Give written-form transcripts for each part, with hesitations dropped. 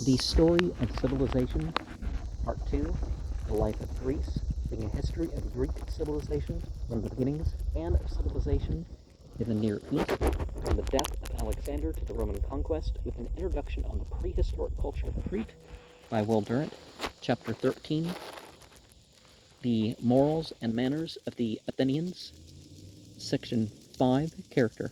The Story of Civilization, Part 2, The Life of Greece, being a history of Greek civilization from the beginnings and of civilization in the Near East, from the death of Alexander to the Roman conquest, with an introduction on the prehistoric culture of Crete by Durant. Chapter 13, The Morals and Manners of the Athenians, Section 5, Character.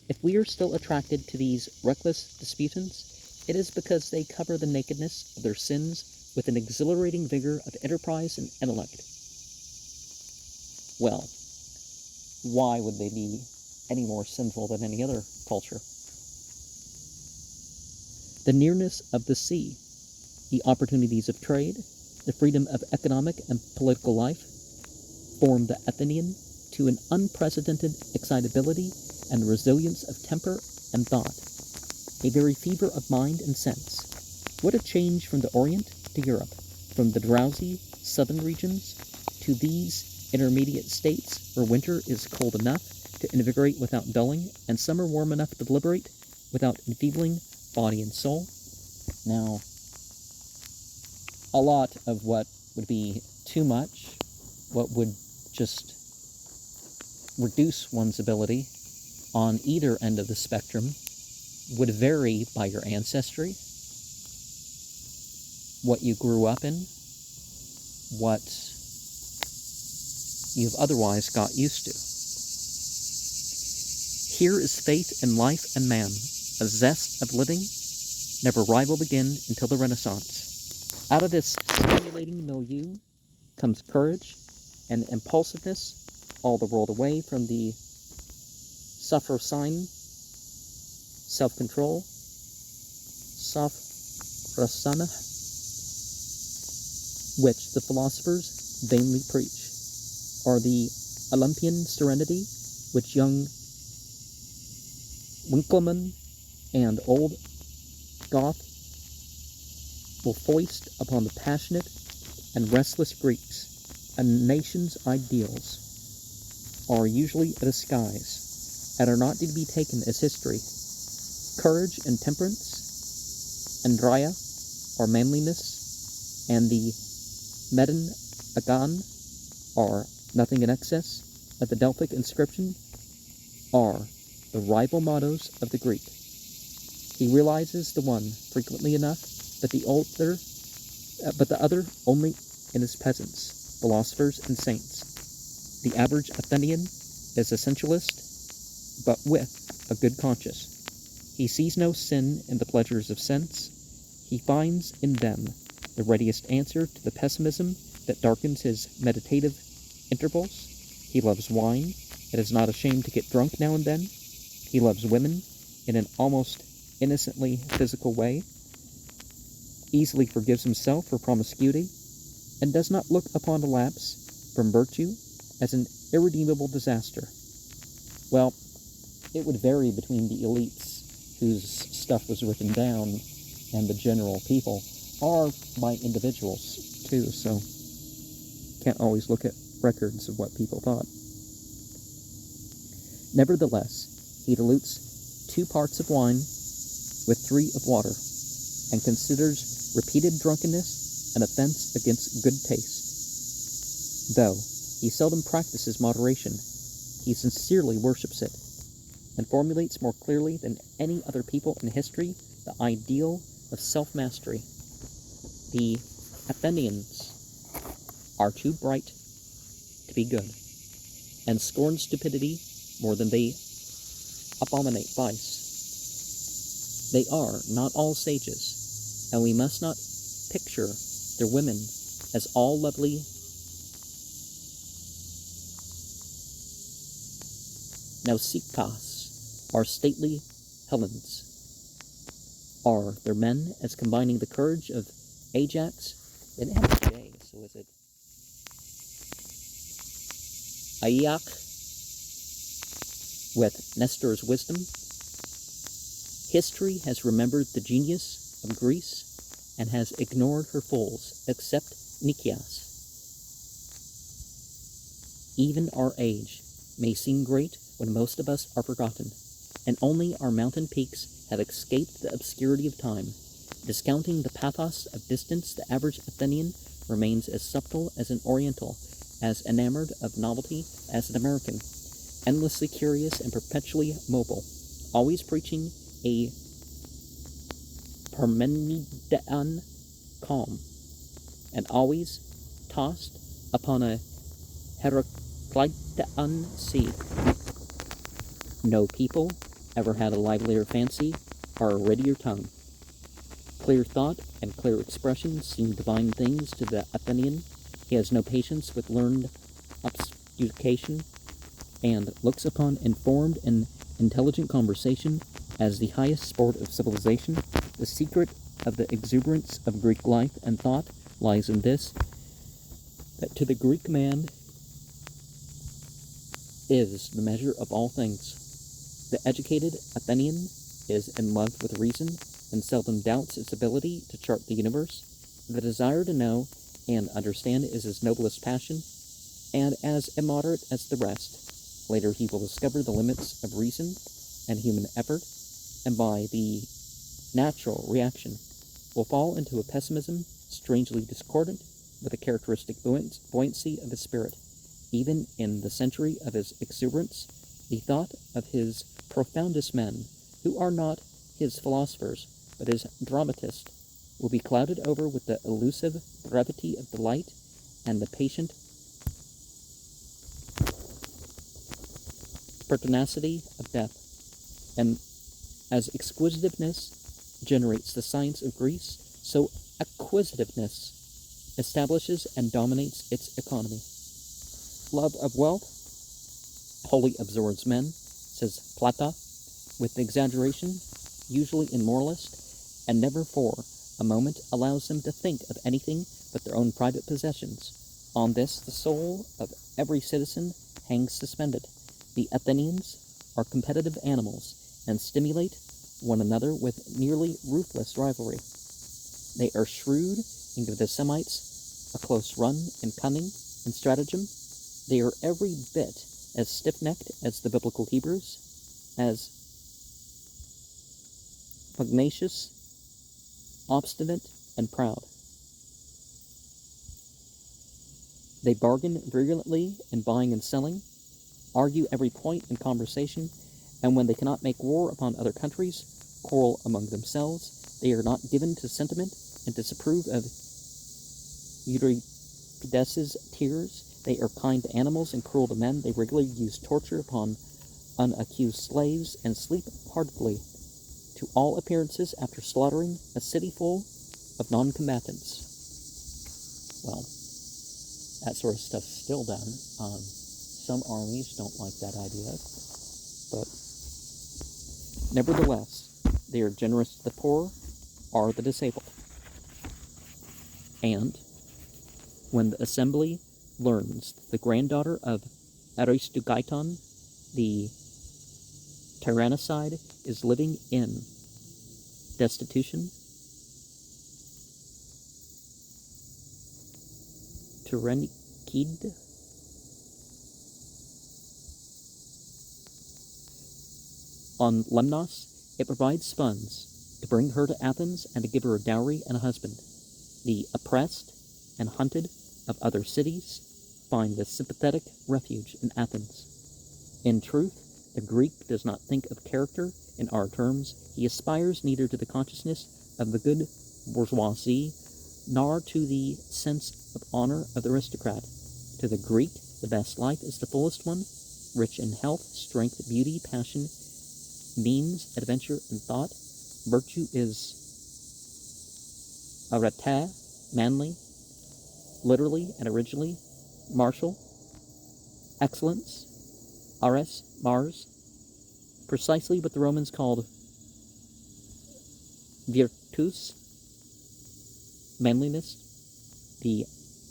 If we are still attracted to these reckless disputants, it is because they cover the nakedness of their sins with an exhilarating vigor of enterprise and intellect. Well, why would they be any more sinful than any other culture? The nearness of the sea, the opportunities of trade, the freedom of economic and political life, formed the Athenian to an unprecedented excitability and resilience of temper and thought, a very fever of mind and sense. What a change from the Orient to Europe, from the drowsy southern regions to these intermediate states where winter is cold enough to invigorate without dulling, and summer warm enough to liberate without enfeebling body and soul. Now, a lot of what would be too much, what would just reduce one's ability on either end of the spectrum, would vary by your ancestry, what you grew up in, what you've otherwise got used to. Here is faith in life and man, a zest of living, never rivaled again until the Renaissance. Out of this stimulating milieu comes courage and impulsiveness, all the world away from the sophrosyne, self-control, sophrosana, which the philosophers vainly preach, or the Olympian serenity which young Winckelmann and old Goethe will foist upon the passionate and restless Greeks. A nation's ideals are usually a disguise, and are not to be taken as history. Courage and temperance, andria, or manliness, and the medon agan, or nothing in excess, of the Delphic inscription, are the rival mottos of the Greek. He realizes the one frequently enough, but the other only in his peasants, philosophers, and saints. The average Athenian is essentialist, but with a good conscience. He sees no sin in the pleasures of sense. He finds in them the readiest answer to the pessimism that darkens his meditative intervals. He loves wine and is not ashamed to get drunk now and then. He loves women in an almost innocently physical way, easily forgives himself for promiscuity, and does not look upon a lapse from virtue as an irredeemable disaster. Well, it would vary between the elites whose stuff was written down and the general people, are by individuals too, so can't always look at records of what people thought. Nevertheless, he dilutes 2 parts of wine with 3 of water, and considers repeated drunkenness an offense against good taste. Though he seldom practices moderation, he sincerely worships it, and formulates more clearly than any other people in history the ideal of self-mastery. The Athenians are too bright to be good, and scorn stupidity more than they abominate vice. They are not all sages, and we must not picture their women as all lovely Nausicas, or stately Helens. Are their men as combining the courage of Ajax? It ends with J, so is it Aeac with Nestor's wisdom? History has remembered the genius of Greece and has ignored her fools, except Nicias. Even our age may seem great when most of us are forgotten, and only our mountain peaks have escaped the obscurity of time. Discounting the pathos of distance, the average Athenian remains as subtle as an Oriental, as enamored of novelty as an American, endlessly curious and perpetually mobile, always preaching a Parmenidean calm, and always tossed upon a Heraclitean sea. No people ever had a livelier fancy or a readier tongue. Clear thought and clear expression seem divine things to the Athenian. He has no patience with learned obfuscation, and looks upon informed and intelligent conversation as the highest sport of civilization. The secret of the exuberance of Greek life and thought lies in this, that to the Greek man is the measure of all things. The educated Athenian is in love with reason, and seldom doubts its ability to chart the universe. The desire to know and understand is his noblest passion, and as immoderate as the rest. Later he will discover the limits of reason and human effort, and by the natural reaction will fall into a pessimism strangely discordant with the characteristic buoyancy of his spirit. Even in the century of his exuberance, the thought of his profoundest men, who are not his philosophers, but his dramatists, will be clouded over with the elusive brevity of delight and the patient pertinacity of death. And as exquisiteness generates the science of Greece, so acquisitiveness establishes and dominates its economy. Love of wealth wholly absorbs men, says Plata, with exaggeration, usually in moralist, and never for a moment allows them to think of anything but their own private possessions. On this the soul of every citizen hangs suspended. The Athenians are competitive animals, and stimulate one another with nearly ruthless rivalry. They are shrewd and give the Semites a close run in cunning and stratagem. They are every bit as stiff-necked as the biblical Hebrews, as pugnacious, obstinate, and proud. They bargain virulently in buying and selling, argue every point in conversation, and when they cannot make war upon other countries, quarrel among themselves. They are not given to sentiment and disapprove of Euripides' tears. They are kind to animals and cruel to men. They regularly use torture upon unaccused slaves, and sleep heartedly, to all appearances, after slaughtering a city full of non-combatants. Well, that sort of stuff's still done. Some armies don't like that idea, but nevertheless, they are generous to the poor or the disabled. And when the assembly learns the granddaughter of Aristogeiton, the tyrannicide, is living in destitution, Tyrannikid, on Lemnos, it provides funds to bring her to Athens and to give her a dowry and a husband. The oppressed and hunted of other cities find this sympathetic refuge in Athens. In truth, the Greek does not think of character in our terms. He aspires neither to the consciousness of the good bourgeoisie, nor to the sense of honor of the aristocrat. To the Greek, the best life is the fullest one, rich in health, strength, beauty, passion, means, adventure, and thought. Virtue is arete, manly, literally and originally, martial. Excellence, ares, Mars, precisely what the Romans called virtus, manliness. The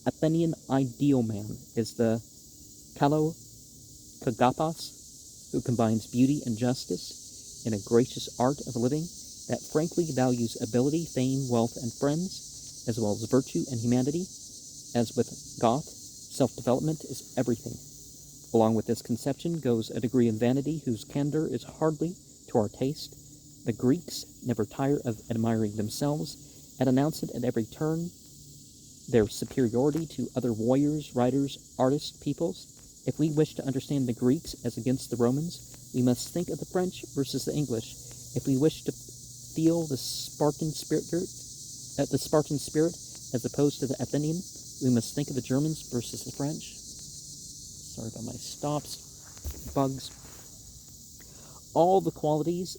Athenian ideal man is the kalokagapas, who combines beauty and justice in a gracious art of living that frankly values ability, fame, wealth, and friends, as well as virtue and humanity. As with Goth, self-development is everything. Along with this conception goes a degree of vanity whose candor is hardly to our taste. The Greeks never tire of admiring themselves and announce it at every turn, their superiority to other warriors, writers, artists, peoples. If we wish to understand the Greeks as against the Romans, we must think of the French versus the English. If we wish to feel the Spartan spirit as opposed to the Athenian, we must think of the Germans versus the French. Sorry about my stops, bugs. All the qualities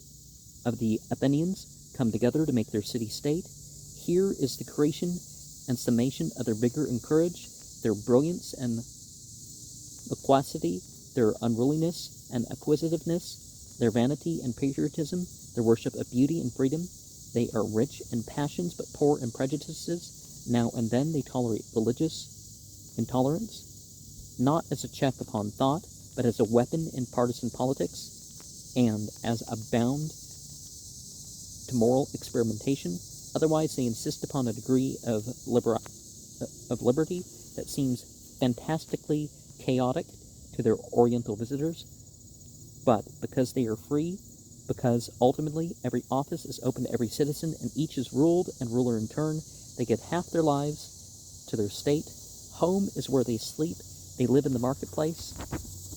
of the Athenians come together to make their city-state. Here is the creation and summation of their vigor and courage, their brilliance and loquacity, their unruliness and acquisitiveness, their vanity and patriotism, their worship of beauty and freedom. They are rich in passions but poor in prejudices. Now and then they tolerate religious intolerance, not as a check upon thought, but as a weapon in partisan politics, and as a bound to moral experimentation. Otherwise, they insist upon a degree of liberty that seems fantastically chaotic to their Oriental visitors. But because they are free, because ultimately every office is open to every citizen and each is ruled and ruler in turn, they give half their lives to their state. Home is where they sleep. They live in the marketplace,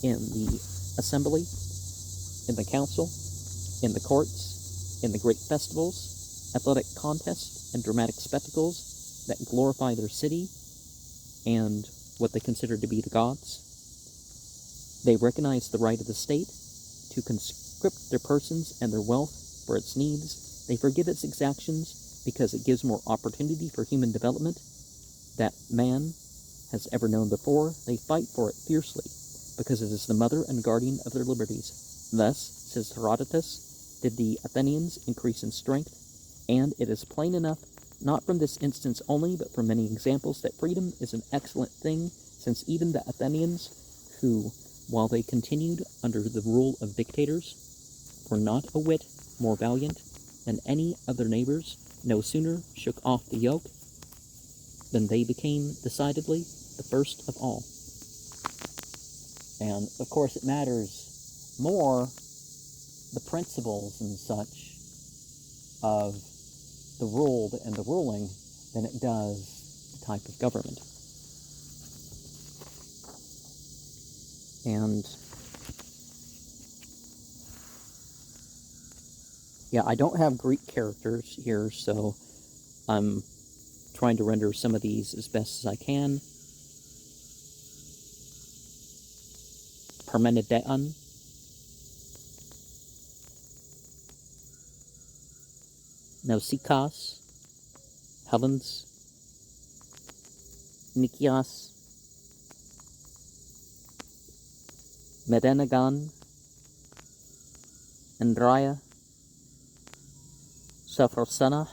in the assembly, in the council, in the courts, in the great festivals, athletic contests, and dramatic spectacles that glorify their city and what they consider to be the gods. They recognize the right of the state to conscript their persons and their wealth for its needs. They forgive its exactions because it gives more opportunity for human development that man has ever known before. They fight for it fiercely because it is the mother and guardian of their liberties. Thus, says Herodotus, did the Athenians increase in strength, and it is plain enough, not from this instance only, but from many examples, that freedom is an excellent thing, since even the Athenians, who, while they continued under the rule of dictators, were not a whit more valiant than any of their neighbors, no sooner shook off the yoke than they became decidedly the first of all. And, of course, it matters more the principles and such of the ruled and the ruling than it does the type of government. And yeah, I don't have Greek characters here, so I'm trying to render some of these as best as I can. Parmenideon, Nausicaa, Helens, Nicias, Medenagon, Andria, Sephrosena.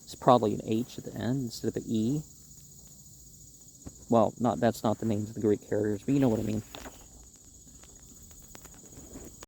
It's probably an H at the end instead of an E. Well, that's not the names of the Greek characters, but you know what I mean.